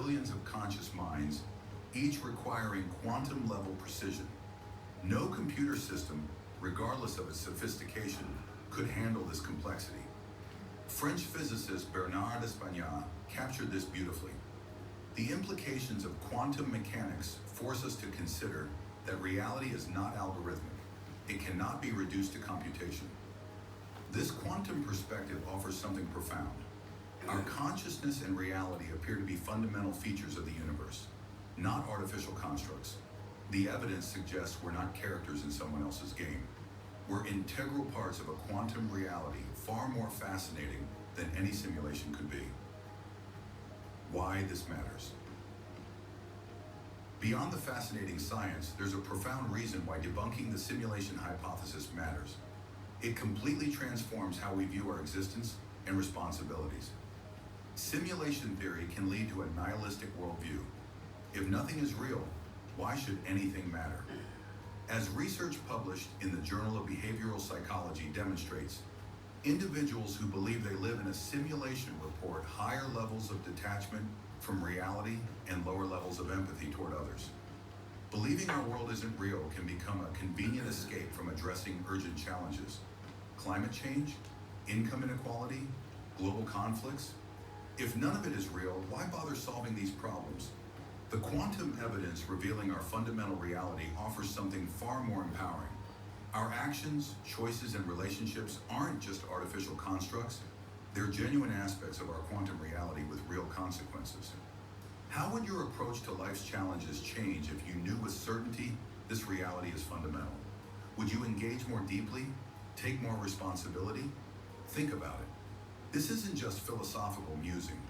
billions of conscious minds, each requiring quantum-level precision. No computer system, regardless of its sophistication, could handle this complexity. French physicist Bernard Espagnat captured this beautifully. The implications of quantum mechanics force us to consider that reality is not algorithmic. It cannot be reduced to computation. This quantum perspective offers something profound. Our consciousness and reality appear to be fundamental features of the universe, not artificial constructs. The evidence suggests we're not characters in someone else's game. We're integral parts of a quantum reality far more fascinating than any simulation could be. Why this matters. Beyond the fascinating science, there's a profound reason why debunking the simulation hypothesis matters. It completely transforms how we view our existence and responsibilities. Simulation theory can lead to a nihilistic worldview. If nothing is real, why should anything matter? As research published in the Journal of Behavioral Psychology demonstrates, individuals who believe they live in a simulation report higher levels of detachment from reality and lower levels of empathy toward others. Believing our world isn't real can become a convenient escape from addressing urgent challenges. Climate change, income inequality, global conflicts. If none of it is real, why bother solving these problems? The quantum evidence revealing our fundamental reality offers something far more empowering. Our actions, choices, and relationships aren't just artificial constructs. They're genuine aspects of our quantum reality with real consequences. How would your approach to life's challenges change if you knew with certainty this reality is fundamental? Would you engage more deeply? Take more responsibility? Think about it. This isn't just philosophical musing.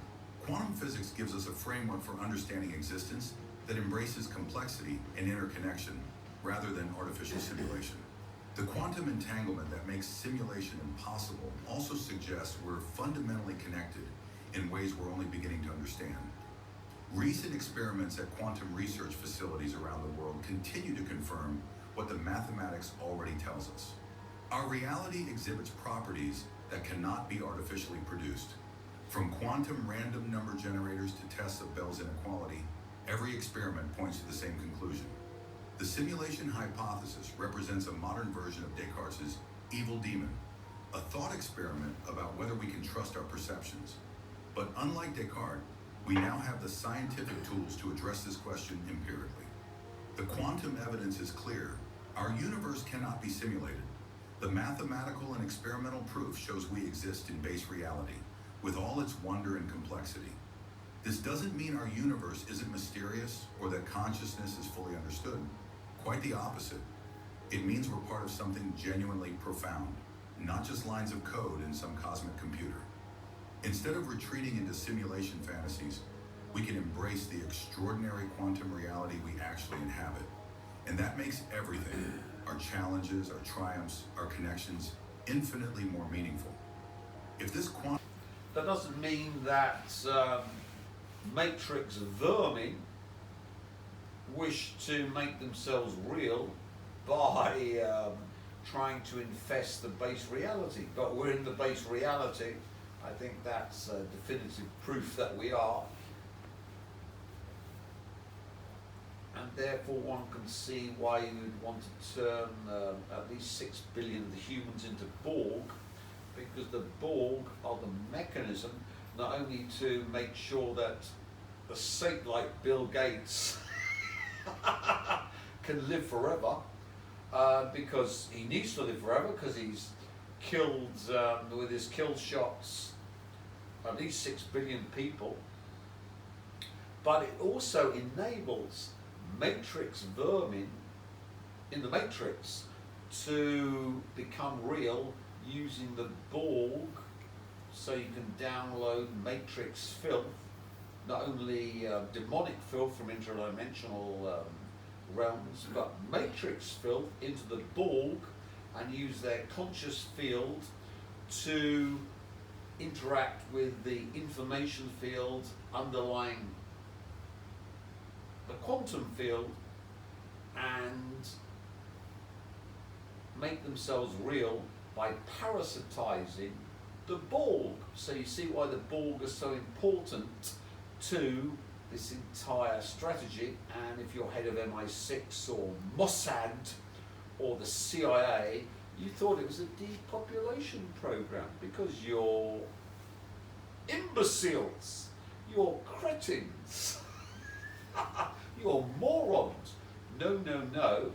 Quantum physics gives us a framework for understanding existence that embraces complexity and interconnection rather than artificial simulation. The quantum entanglement that makes simulation impossible also suggests we're fundamentally connected in ways we're only beginning to understand. Recent experiments at quantum research facilities around the world continue to confirm what the mathematics already tells us. Our reality exhibits properties that cannot be artificially produced. From quantum random number generators to tests of Bell's inequality, every experiment points to the same conclusion. The simulation hypothesis represents a modern version of Descartes' evil demon, a thought experiment about whether we can trust our perceptions. But unlike Descartes, we now have the scientific tools to address this question empirically. The quantum evidence is clear. Our universe cannot be simulated. The mathematical and experimental proof shows we exist in base reality, with all its wonder and complexity. This doesn't mean our universe isn't mysterious or that consciousness is fully understood. Quite the opposite. It means we're part of something genuinely profound, not just lines of code in some cosmic computer. Instead of retreating into simulation fantasies, we can embrace the extraordinary quantum reality we actually inhabit. And that makes everything, our challenges, our triumphs, our connections, infinitely more meaningful. If this quantum... That doesn't mean that matrix vermin wish to make themselves real by trying to infest the base reality. But we're in the base reality. I think that's definitive proof that we are. And therefore one can see why you would want to turn at least 6 billion of the humans into Borg, because the Borg are the mechanism not only to make sure that a saint like Bill Gates can live forever, because he needs to live forever because he's killed, with his kill shots, at least 6 billion people, but it also enables matrix vermin in the matrix to become real using the Borg, so you can download matrix filth, not only demonic filth from interdimensional realms, but matrix filth into the Borg and use their conscious field to interact with the information field underlying the quantum field and make themselves real by parasitizing the Borg. So you see why the Borg are so important to this entire strategy, and if you're head of MI6 or Mossad or the CIA, you thought it was a depopulation program because you're imbeciles, you're cretins, you're morons. No, no, no.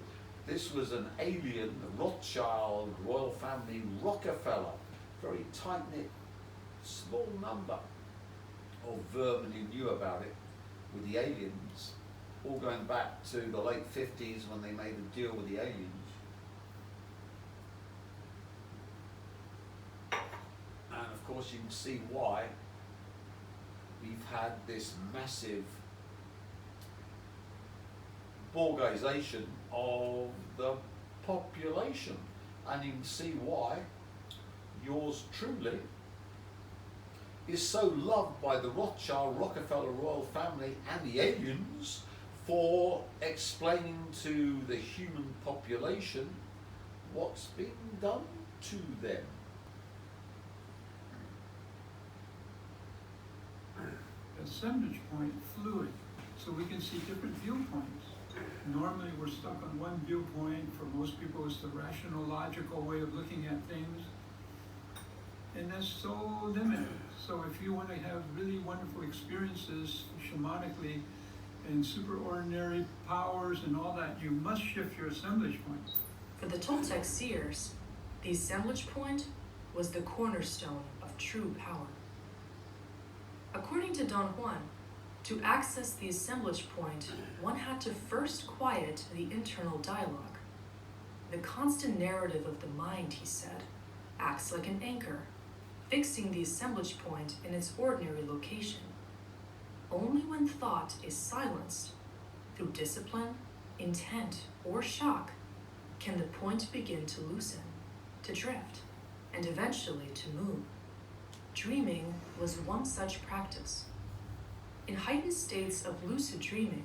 This was an alien, Rothschild, royal family, Rockefeller, very tight-knit, small number of vermin who knew about it with the aliens, all going back to the late 50s when they made a deal with the aliens. And of course you can see why we've had this massive borgization of the population, and you can see why yours truly is so loved by the Rothschild, Rockefeller royal family and the aliens for explaining to the human population what's being done to them. Assemblage point fluid, so we can see different viewpoints. Normally we're stuck on one viewpoint. For most people it's the rational, logical way of looking at things. And that's so limited. So if you want to have really wonderful experiences shamanically and superordinary powers and all that, you must shift your assemblage point. For the Toltec seers, the assemblage point was the cornerstone of true power. According to Don Juan, to access the assemblage point, one had to first quiet the internal dialogue. The constant narrative of the mind, he said, acts like an anchor, fixing the assemblage point in its ordinary location. Only when thought is silenced, through discipline, intent, or shock, can the point begin to loosen, to drift, and eventually to move. Dreaming was one such practice. In heightened states of lucid dreaming,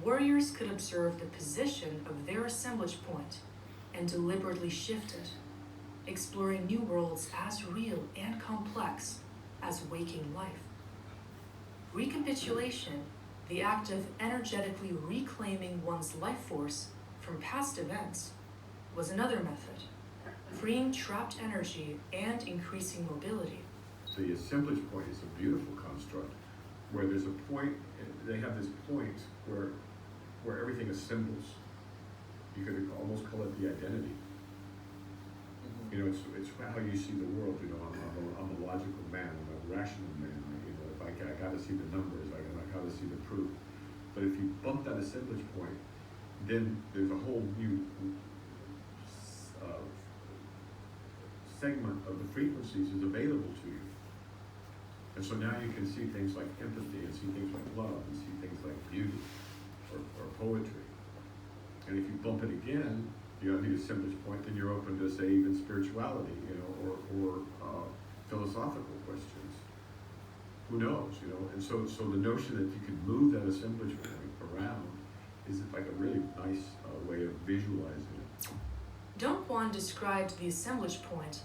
warriors could observe the position of their assemblage point and deliberately shift it, exploring new worlds as real and complex as waking life. Recapitulation, the act of energetically reclaiming one's life force from past events, was another method, freeing trapped energy and increasing mobility. The assemblage point is a beautiful construct where there's a point, they have this point where everything assembles. You could almost call it the identity. You know, it's how you see the world. You know, I'm a logical man, I'm a rational man. You know, if I got to see the numbers, I got to see the proof. But if you bump that assemblage point, then there's a whole new segment of the frequencies is available to you. And so now you can see things like empathy, and see things like love, and see things like beauty or poetry. And if you bump it again, you have the assemblage point, then you're open to, say, even spirituality, you know, or philosophical questions. Who knows, you know? And so the notion that you can move that assemblage point around is like a really nice way of visualizing it. Don Juan described the assemblage point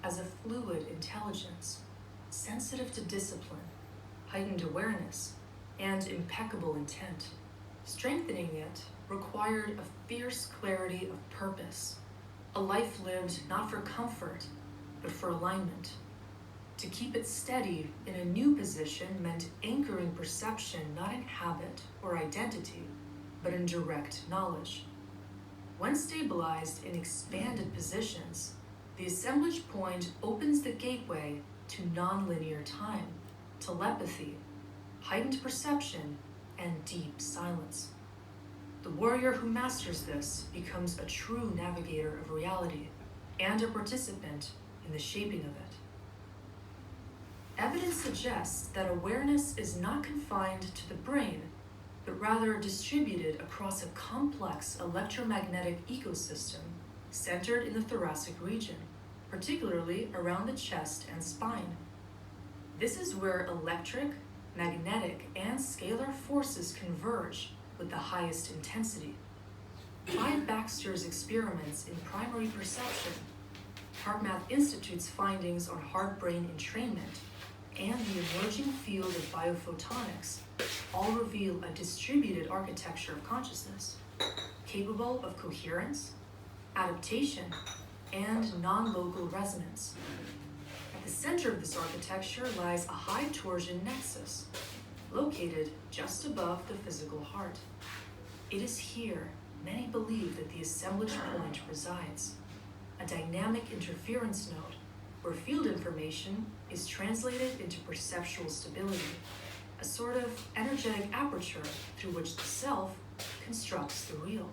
as a fluid intelligence, sensitive to discipline, heightened awareness, and impeccable intent. Strengthening it required a fierce clarity of purpose, a life lived not for comfort, but for alignment. To keep it steady in a new position meant anchoring perception not in habit or identity, but in direct knowledge. When stabilized in expanded positions, the assemblage point opens the gateway to nonlinear time, telepathy, heightened perception, and deep silence. The warrior who masters this becomes a true navigator of reality and a participant in the shaping of it. Evidence suggests that awareness is not confined to the brain, but rather distributed across a complex electromagnetic ecosystem centered in the thoracic region, particularly around the chest and spine. This is where electric, magnetic, and scalar forces converge with the highest intensity. Clive Baxter's experiments in primary perception, HeartMath Institute's findings on heart-brain entrainment, and the emerging field of biophotonics all reveal a distributed architecture of consciousness, capable of coherence, adaptation, and non-local resonance. At the center of this architecture lies a high torsion nexus, located just above the physical heart. It is here many believe that the assemblage point resides, a dynamic interference node where field information is translated into perceptual stability, a sort of energetic aperture through which the self constructs the real.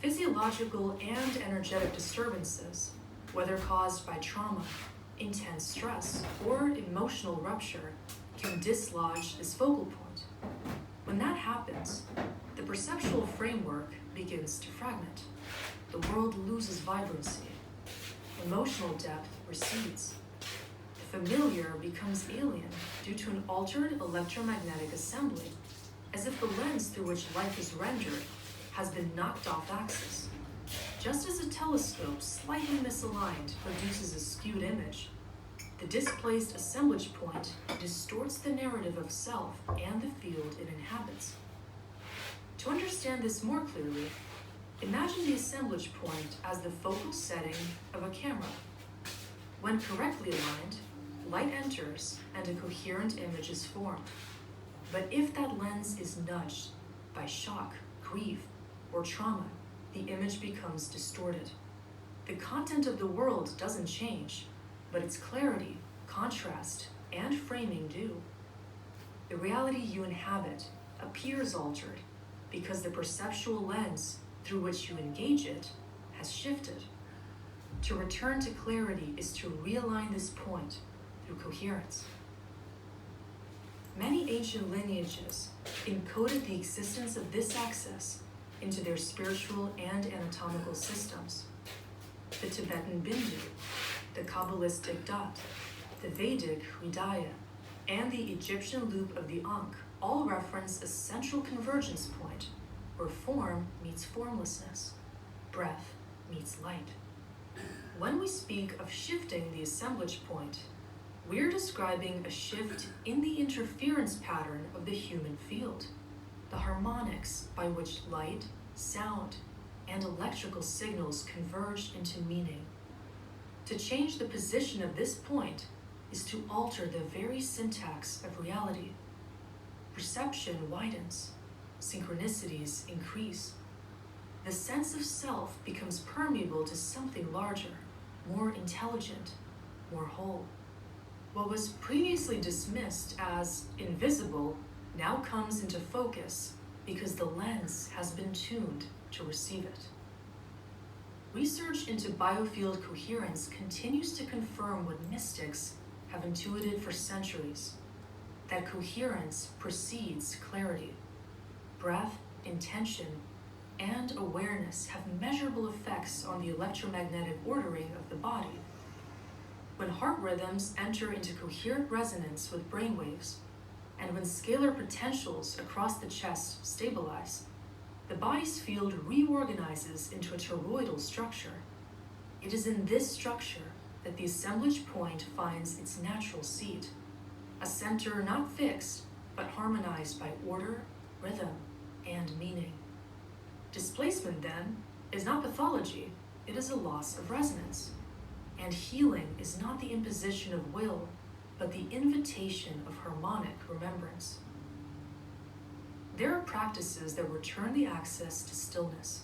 Physiological and energetic disturbances, whether caused by trauma, intense stress, or emotional rupture, can dislodge this focal point. When that happens, the perceptual framework begins to fragment. The world loses vibrancy. Emotional depth recedes. The familiar becomes alien due to an altered electromagnetic assembly, as if the lens through which life is rendered has been knocked off axis. Just as a telescope slightly misaligned produces a skewed image, the displaced assemblage point distorts the narrative of self and the field it inhabits. To understand this more clearly, imagine the assemblage point as the focal setting of a camera. When correctly aligned, light enters and a coherent image is formed. But if that lens is nudged by shock, grief, or trauma, the image becomes distorted. The content of the world doesn't change, but its clarity, contrast, and framing do. The reality you inhabit appears altered because the perceptual lens through which you engage it has shifted. To return to clarity is to realign this point through coherence. Many ancient lineages encoded the existence of this axis into their spiritual and anatomical systems. The Tibetan Bindu, the Kabbalistic dot, the Vedic Hridaya, and the Egyptian loop of the Ankh all reference a central convergence point where form meets formlessness, breath meets light. When we speak of shifting the assemblage point, we're describing a shift in the interference pattern of the human field, the harmonics by which light, sound, and electrical signals converge into meaning. To change the position of this point is to alter the very syntax of reality. Perception widens, synchronicities increase. The sense of self becomes permeable to something larger, more intelligent, more whole. What was previously dismissed as invisible now comes into focus because the lens has been tuned to receive it. Research into biofield coherence continues to confirm what mystics have intuited for centuries, that coherence precedes clarity. Breath, intention, and awareness have measurable effects on the electromagnetic ordering of the body. When heart rhythms enter into coherent resonance with brainwaves, and when scalar potentials across the chest stabilize, the body's field reorganizes into a toroidal structure. It is in this structure that the assemblage point finds its natural seat, a center not fixed, but harmonized by order, rhythm, and meaning. Displacement, then, is not pathology, it is a loss of resonance. And healing is not the imposition of will, but the invitation of harmonic remembrance. There are practices that return the access to stillness.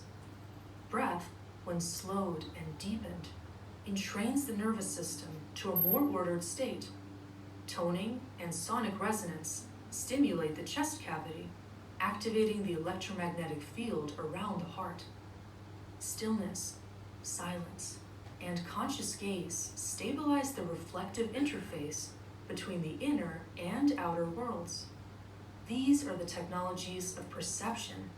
Breath, when slowed and deepened, entrains the nervous system to a more ordered state. Toning and sonic resonance stimulate the chest cavity, activating the electromagnetic field around the heart. Stillness, silence, and conscious gaze stabilize the reflective interface between the inner and outer worlds. These are the technologies of perception,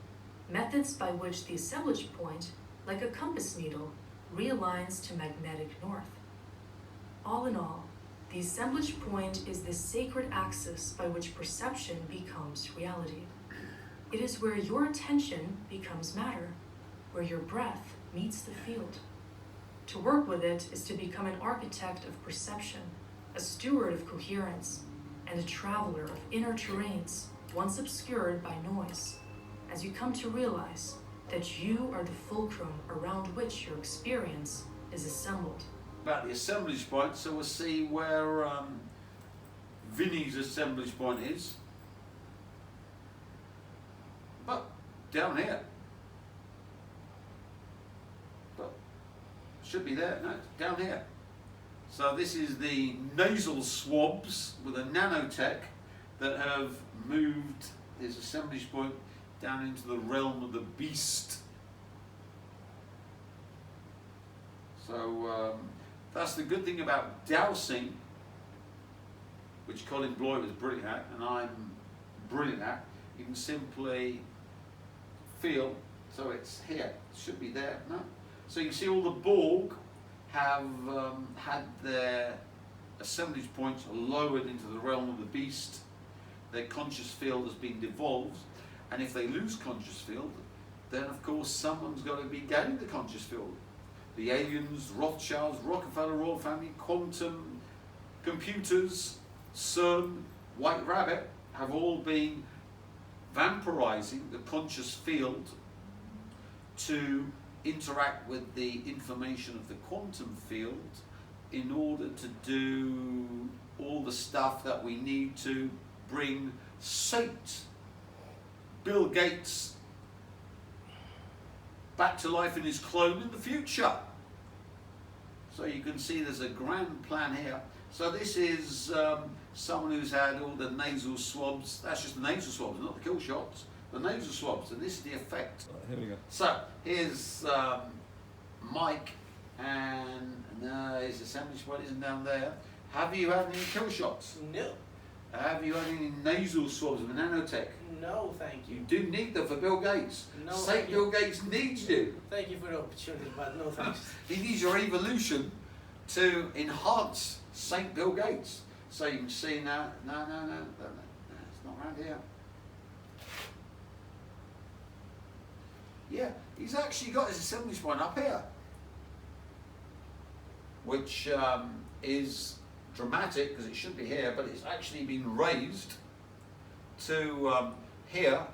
methods by which the assemblage point, like a compass needle, realigns to magnetic north. All in all, the assemblage point is the sacred axis by which perception becomes reality. It is where your attention becomes matter, where your breath meets the field. To work with it is to become an architect of perception, a steward of coherence, and a traveler of inner terrains once obscured by noise, as you come to realize that you are the fulcrum around which your experience is assembled. About the assemblage point, so we'll see where Vinny's assemblage point is. But down here. But should be there, no, down here. So this is the nasal swabs with a nanotech that have moved his assemblage point down into the realm of the beast. So that's the good thing about dowsing, which Colin Bloy was brilliant at, and I'm brilliant at. You can simply feel, so it's here, it should be there, no? So you can see all the Borg have had their assemblage points lowered into the realm of the beast. Their conscious field has been devolved, and if they lose conscious field, then of course someone's got to be gaining the conscious field. The aliens, Rothschilds, Rockefeller royal family, quantum computers, CERN, White Rabbit have all been vampirizing the conscious field to interact with the information of the quantum field in order to do all the stuff that we need to bring Saint Bill Gates back to life in his clone in the future. So you can see there's a grand plan here. So this is someone who's had all the nasal swabs. That's just the nasal swabs, not the kill shots. The nasal swabs, and this is the effect. Here we go. So here's Mike, and his assemblage point isn't down there. Have you had any kill shots? No. Have you had any nasal swabs with nanotech? No, thank You you. do need them for Bill Gates. No, Saint thank Bill you. Gates needs you. Thank you for the opportunity, but no thanks. He needs your evolution to enhance Saint Bill Gates. So you can see now, no, it's not around here. Yeah, he's actually got his assemblage point up here, which is dramatic because it should be here, but it's actually been raised to here.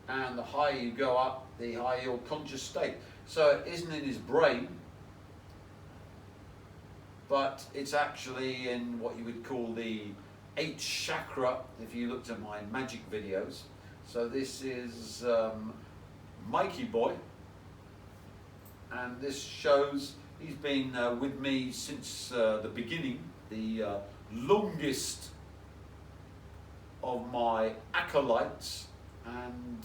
And the higher you go up, the higher your conscious state. So it isn't in his brain, but it's actually in what you would call the 8th chakra, if you looked at my magic videos. So this is Mikey Boy, and this shows he's been with me since the beginning, the longest of my acolytes, and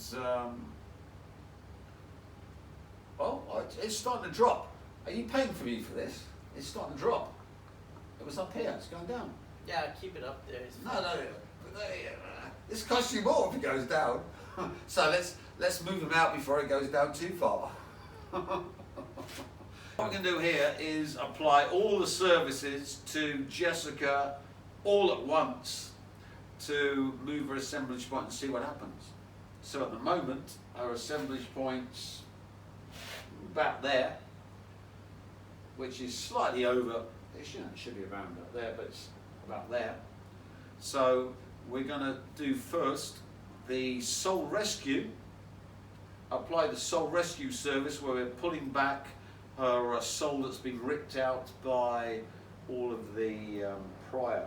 well, it's starting to drop. Are you paying for me for this? It's starting to drop. It was up here, it's going down. Yeah, keep it up there. It's No, fine. this costs you more if it goes down. So let's move them out before it goes down too far. What we can do here is apply all the services to Jessica all at once to move her assemblage point and see what happens. So at the moment, our assemblage point's about there, which is slightly over. It should be around about there, but it's about there. So we're going to do first the soul rescue. Apply the soul rescue service where we're pulling back her soul that's been ripped out by all of the prior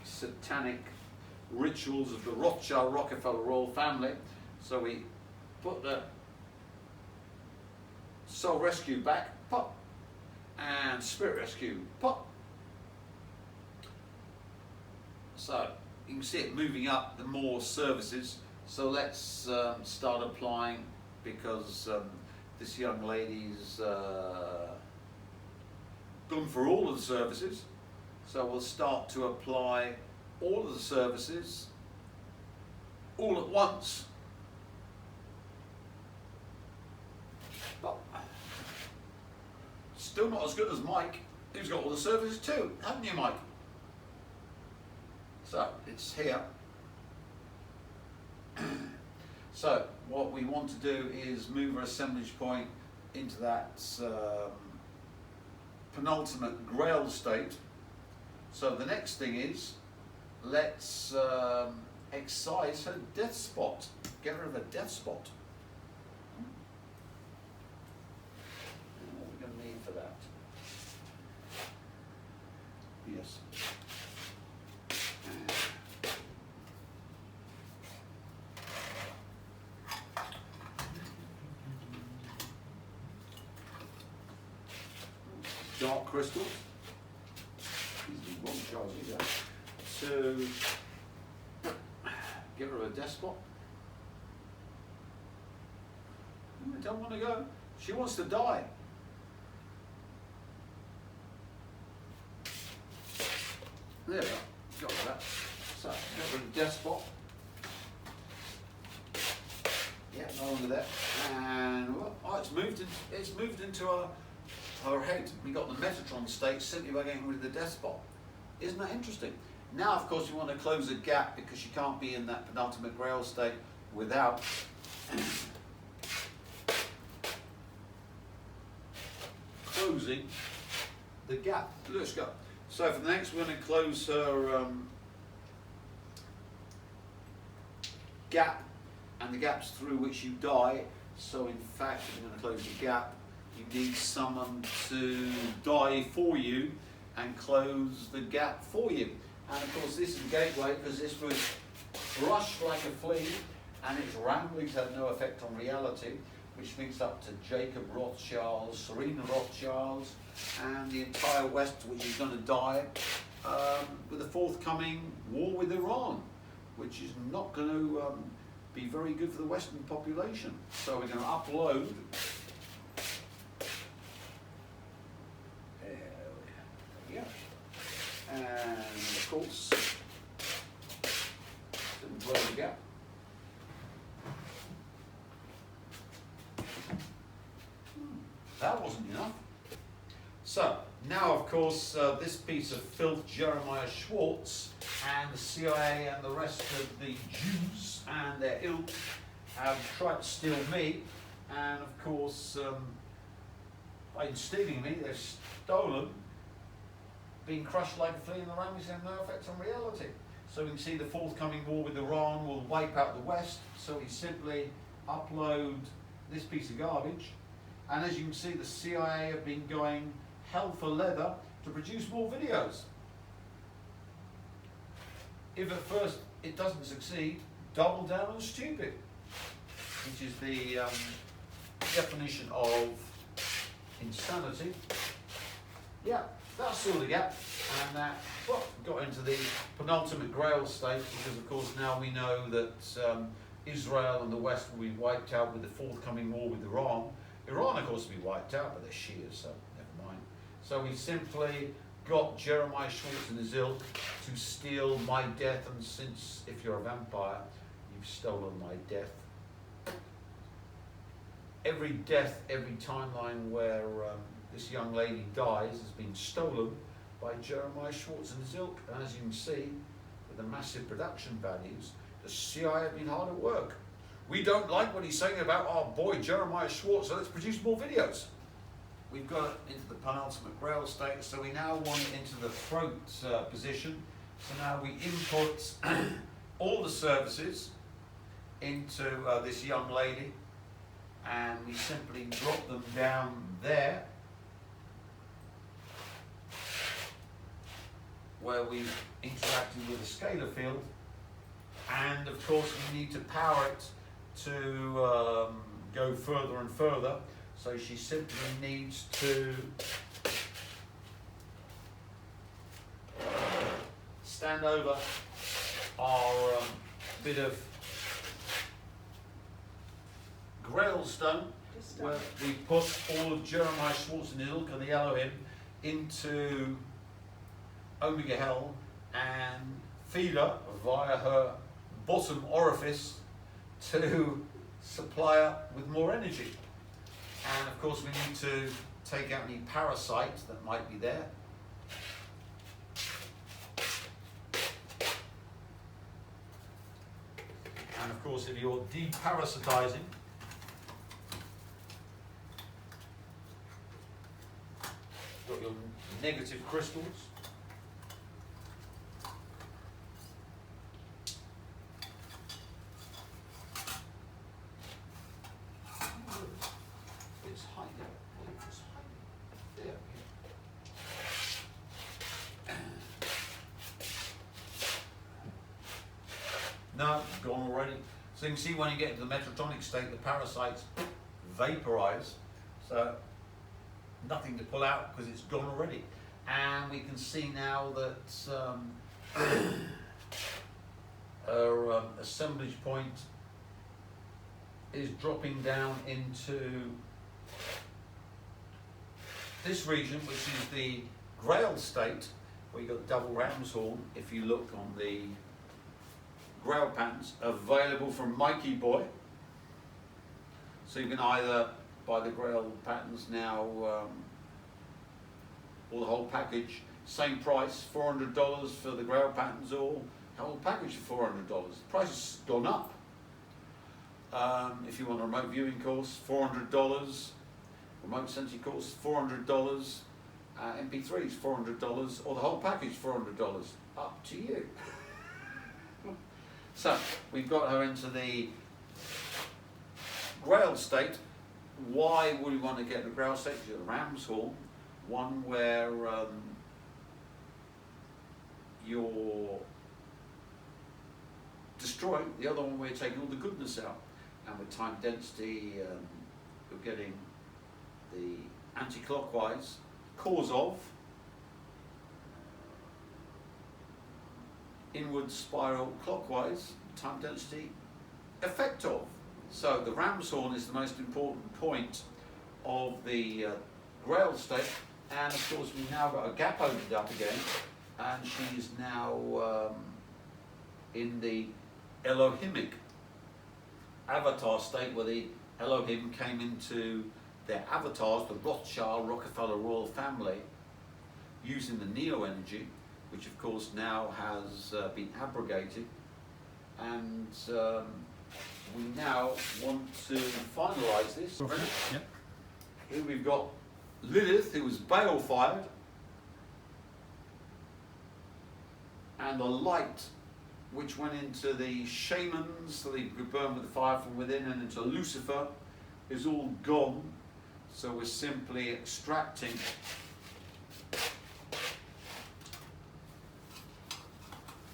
satanic rituals of the Rothschild Rockefeller royal family. So we put the soul rescue back, pop, and spirit rescue, pop. So you can see it moving up the more services. So let's start applying, because this young lady's gone for all of the services. So we'll start to apply all of the services all at once. But still not as good as Mike, who's got all the services too, haven't you, Mike? So it's here. So what we want to do is move our assemblage point into that penultimate grail state. So the next thing is, let's excise her death spot. Get rid of a death spot. What are we going to need for that? Yes. Dark crystals. These are wrong charges, yeah. So, get rid of a death spot. I don't want to go. She wants to die. There we go. Got rid of that. So, get rid of the death spot. Yeah, no longer there. And oh, it's moved into her head. We got the Metatron state simply by getting rid of the death spot. Isn't that interesting? Now, of course, you want to close a gap because you can't be in that penultimate grail state without closing the gap. Let's go. So for the next, we're going to close her gap, and the gaps through which you die. So in fact, if you're going to close the gap, you need someone to die for you and close the gap for you. And of course, this is the gateway because this was crushed like a flea, and its ramblings had no effect on reality, which links up to Jacob Rothschild, Serena Rothschild, and the entire West, which is going to die with the forthcoming war with Iran, which is not going to be very good for the Western population. So we're going to upload. There we go. And of course, didn't close the gap. That wasn't enough. So, now of course, this piece of filth, Jeremiah Schwartz, and the CIA and the rest of the Jews and their ilk have tried to steal me, and of course, by stealing me, they've stolen, being crushed like a flea in the ramblings have no effect on reality. So we can see the forthcoming war with Iran will wipe out the West, so we simply upload this piece of garbage. And as you can see, the CIA have been going hell for leather to produce more videos. If at first it doesn't succeed, double down on stupid, which is the definition of insanity. Yeah, that's all the gap, and that got into the penultimate grail state because, of course, now we know that Israel and the West will be wiped out with the forthcoming war with Iran. Iran, of course, will be wiped out, but they're Shias, so never mind. So we simply got Jeremiah Schwartz and his ilk to steal my death, and since, if you're a vampire, you've stolen my death. Every death, every timeline where this young lady dies has been stolen by Jeremiah Schwartz and his ilk. And as you can see, with the massive production values, the CIA have been hard at work. We don't like what he's saying about our boy Jeremiah Schwartz, so let's produce more videos. We've got it into the penultimate grail state, so we now want it into the throat position. So now we input all the services into this young lady, and we simply drop them down there, where we've interacted with the scalar field, and of course we need to power it to go further and further. So she simply needs to stand over our bit of grail stone, where we put all of Jeremiah Schwartz and ilk and the Elohim into Omega Hell and feed her via her bottom orifice to supply her with more energy. And of course we need to take out any parasites that might be there. And of course if you're deparasitizing, got your negative crystals. It's hiding. It's hiding. There we go. No, it's gone already. So you can see when you get into the metatonic state, the parasites vaporize. So nothing to pull out because it's gone already. And we can see now that our assemblage point is dropping down into this region, which is the Grail state, where you've got double ram's horn. If you look on the Grail patterns available from Mikey Boy, so you can either buy the Grail patterns now or the whole package, same price, $400 for the Grail patterns, or the whole package for $400. The price has gone up. If you want a remote viewing course, $400. Remote sensing course, $400. MP3s, $400, or the whole package, $400. Up to you. So we've got her into the Grail state. Why would we want to get the Grail state? The ram's horn, one where you're destroying, the other one where you're taking all the goodness out. And with time density, you're getting the anti-clockwise cause of, inward spiral clockwise, time density effect of. So the ram's horn is the most important point of the Grail state, and of course we've now got a gap opened up again, and she's now in the Elohimic avatar state, where the Elohim came into their avatars, the Rothschild Rockefeller royal family, using the Neo energy, which of course now has been abrogated, and we now want to finalise this. Yep. Here we've got Lilith, who was Baal fired, and the light which went into the shamans so they could burn with the fire from within, and into Lucifer, is all gone. So we're simply extracting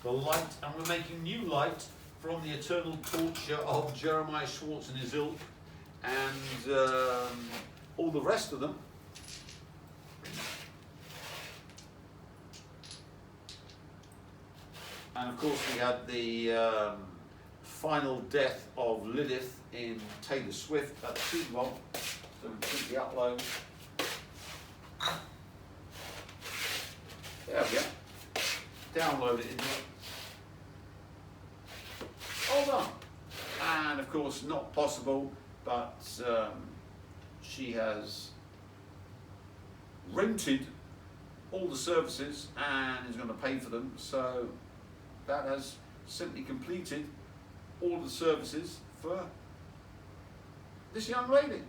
the light, and we're making new light from the eternal torture of Jeremiah Schwartz and his ilk, and all the rest of them. And of course we had the final death of Lilith in Taylor Swift at the Super Bowl. So we keep the upload. There we go. Download it into it. All done. And of course not possible, but she has rented all the services and is going to pay for them. So that has simply completed all the services for this young lady.